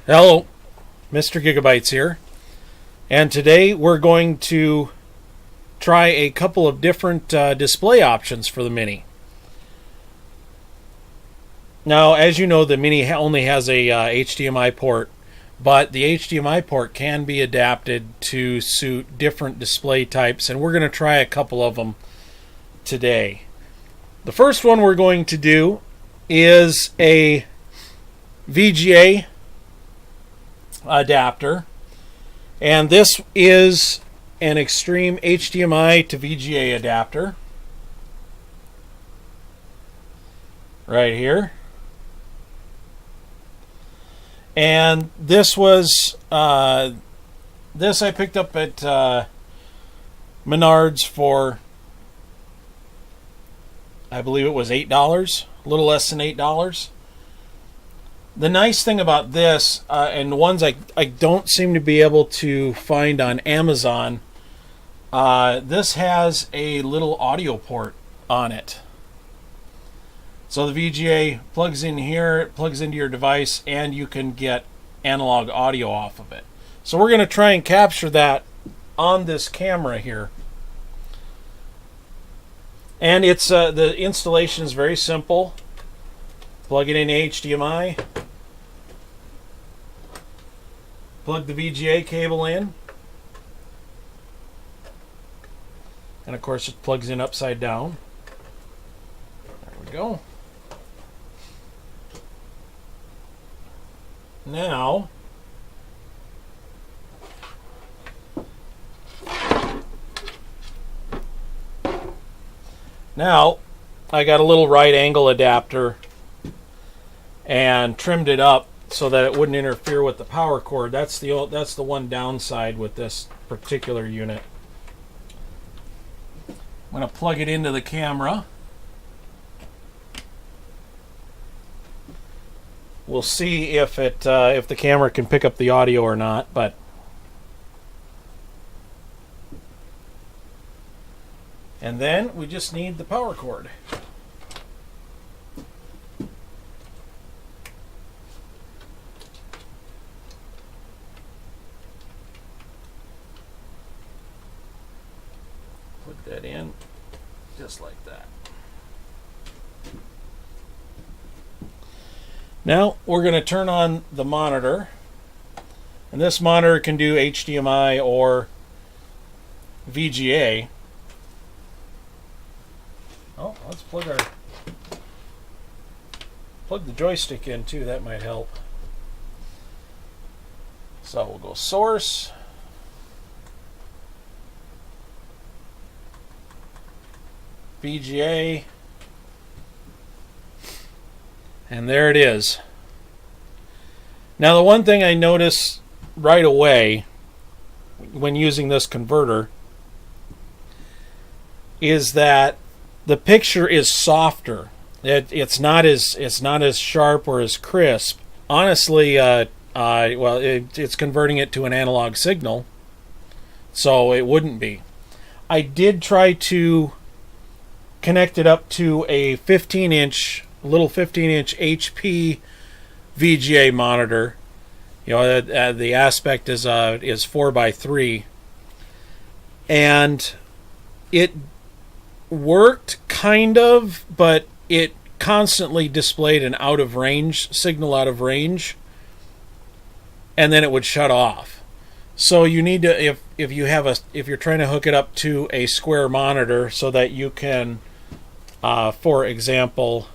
Hello, Mr. Gigabytes here, and today we're going to try a couple of different display options for the Mini. Now, as you know, the Mini only has a HDMI port, but the HDMI port can be adapted to suit different display types, and we're going to try a couple of them today. The first one we're going to do is a VGA adapter, and this is an extreme HDMI to VGA adapter right here. And this was this I picked up at Menards for, I believe it was $8, a little less than $8. The nice thing about this, and ones I don't seem to be able to find on Amazon, this has a little audio port on it. So the VGA plugs in here, it plugs into your device, and you can get analog audio off of it. So we're going to try and capture that on this camera here. And it's the installation is very simple. Plug it in HDMI. Plug the VGA cable in. And of course it plugs in upside down. There we go. Now, I got a little right angle adapter and trimmed it up so that it wouldn't interfere with the power cord. That's the one downside with this particular unit. I'm going to plug it into the camera. We'll see if the camera can pick up the audio or not, but and then we just need the power cord. Put that in just like that. Now we're going to turn on the monitor, and this monitor can do HDMI or VGA. Oh, let's plug the joystick in too, that might help. So we'll go source, VGA, and there it is. Now the one thing I notice right away when using this converter is that the picture is softer. It's not as sharp or as crisp. Honestly, it's converting it to an analog signal, so it wouldn't be. I did try to connect it up to a 15-inch HP VGA monitor. You know, the aspect is 4:3, and it worked kind of, but it constantly displayed an signal out of range, and then it would shut off. So you need to, if you're trying to hook it up to a square monitor so that you can, for example,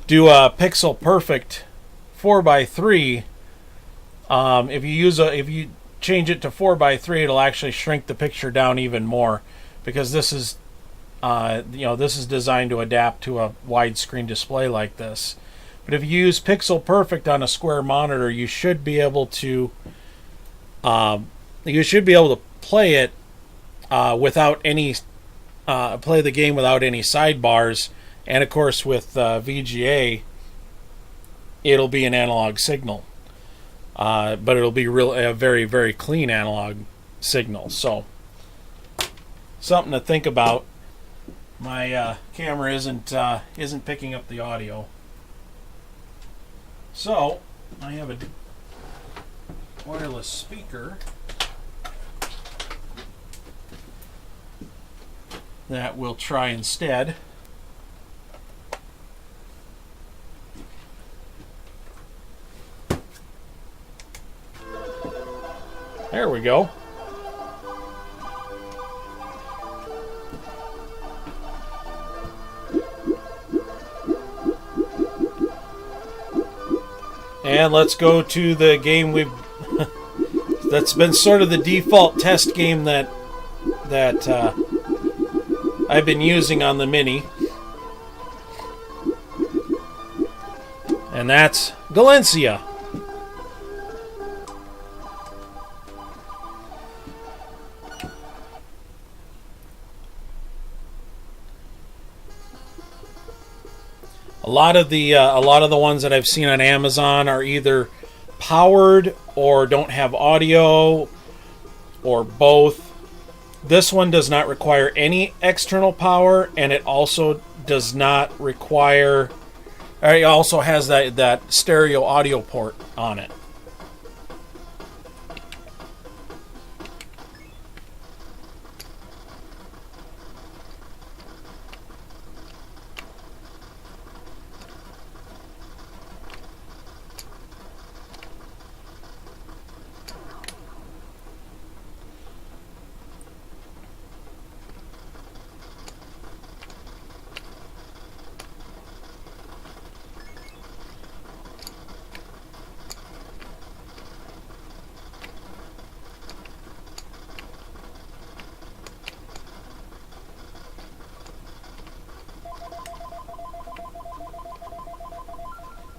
do a pixel perfect 4:3. If you change it to 4:3, it'll actually shrink the picture down even more, because this is designed to adapt to a widescreen display like this. But if you use pixel perfect on a square monitor, you should be able to play it without any play the game without any sidebars. And of course, with VGA, it'll be an analog signal, but it'll be a very, very clean analog signal. So something to think about. My camera isn't picking up the audio. So I have a wireless speaker that we'll try instead. There we go. And let's go to the game we've that's been sort of the default test game that I've been using on the Mini. And that's Galencia. A lot of the ones that I've seen on Amazon are either powered or don't have audio or both. This one does not require any external power, and it also does not require. It also has that stereo audio port on it.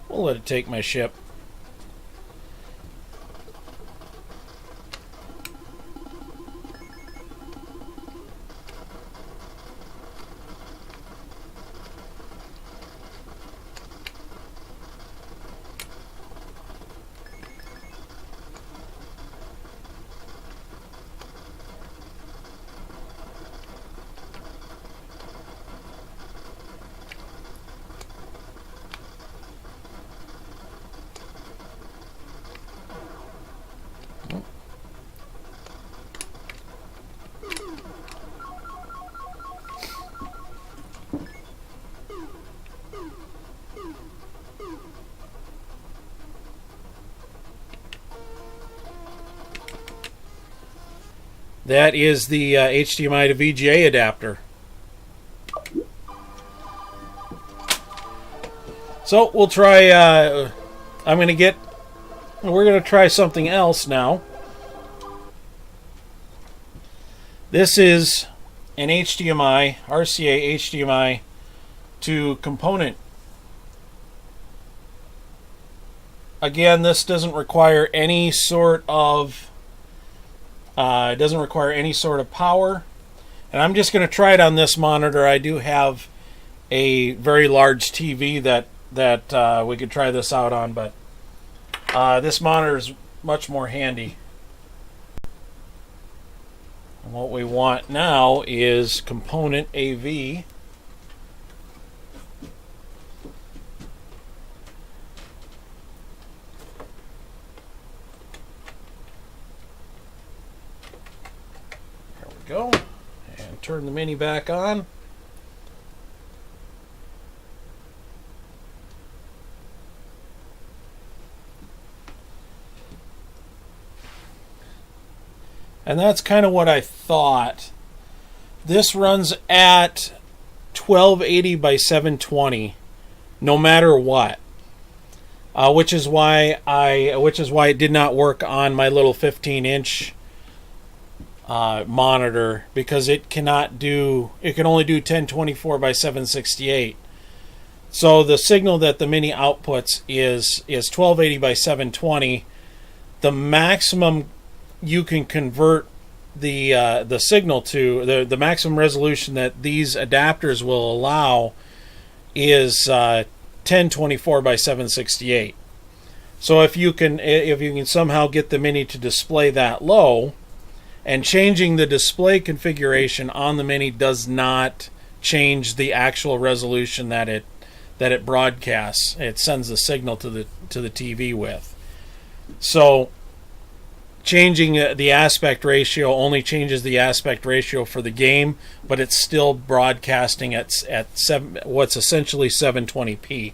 We'll let it take my ship. That is the HDMI to VGA adapter. So we'll try. We're going to try something else now. This is an HDMI, RCA HDMI to component. Again, this doesn't require any sort of power, and I'm just going to try it on this monitor. I do have a very large TV that we could try this out on, but this monitor is much more handy. And what we want now is component AV. Go and turn the Mini back on. And that's kind of what I thought. This runs at 1280 by 720 no matter what. Which is why it did not work on my little 15-inch monitor, because it can only do 1024 by 768. So the signal that the Mini outputs is 1280 by 720. The maximum you can convert the signal to, the maximum resolution that these adapters will allow is 1024 by 768. So if you can somehow get the Mini to display that low, and changing the display configuration on the Mini does not change the actual resolution that that it broadcasts. It sends the signal to the TV with. So changing the aspect ratio only changes the aspect ratio for the game, but it's still broadcasting at what's essentially 720p.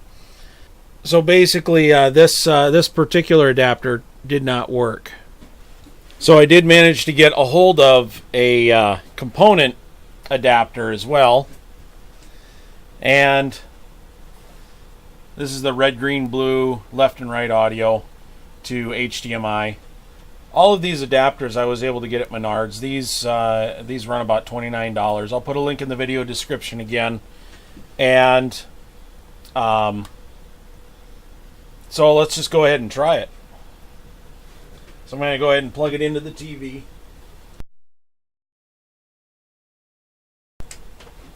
So basically, this particular adapter did not work. So I did manage to get a hold of a component adapter as well, and this is the red, green, blue, left and right audio to HDMI. All of these adapters I was able to get at Menards. These run about $29. I'll put a link in the video description again. And so let's just go ahead and try it. So I'm going to go ahead and plug it into the TV.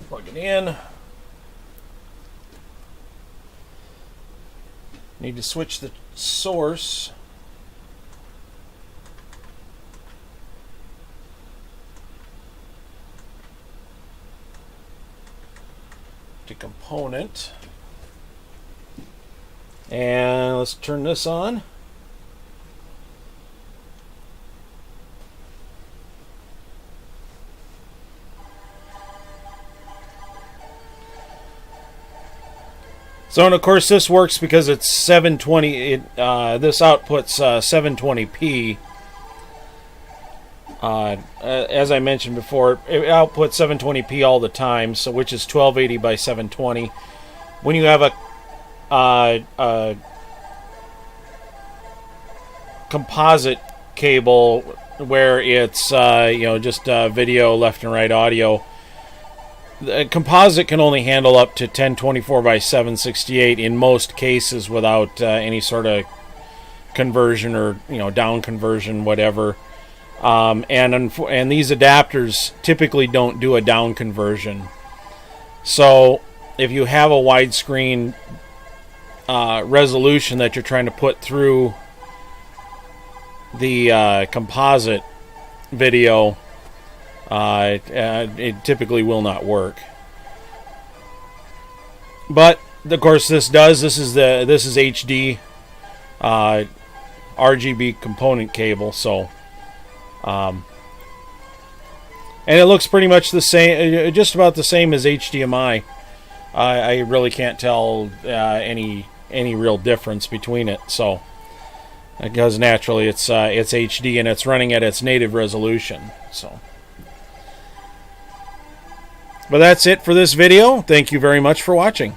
Plug it in. Need to switch the source. To component. And let's turn this on. So, and of course this works because it's 720. This outputs 720p. As I mentioned before, it outputs 720p all the time, so which is 1280 by 720. When you have a composite cable where it's just video, left and right audio, the composite can only handle up to 1024 by 768 in most cases without any sort of conversion or down conversion, whatever. And these adapters typically don't do a down conversion. So if you have a widescreen resolution that you're trying to put through the composite video, it typically will not work. But of course this does. This is HD RGB component cable, so and it looks pretty much the same, just about the same as HDMI. I really can't tell any real difference between it. So because naturally it's HD and it's running at its native resolution. So, but that's it for this video. Thank you very much for watching.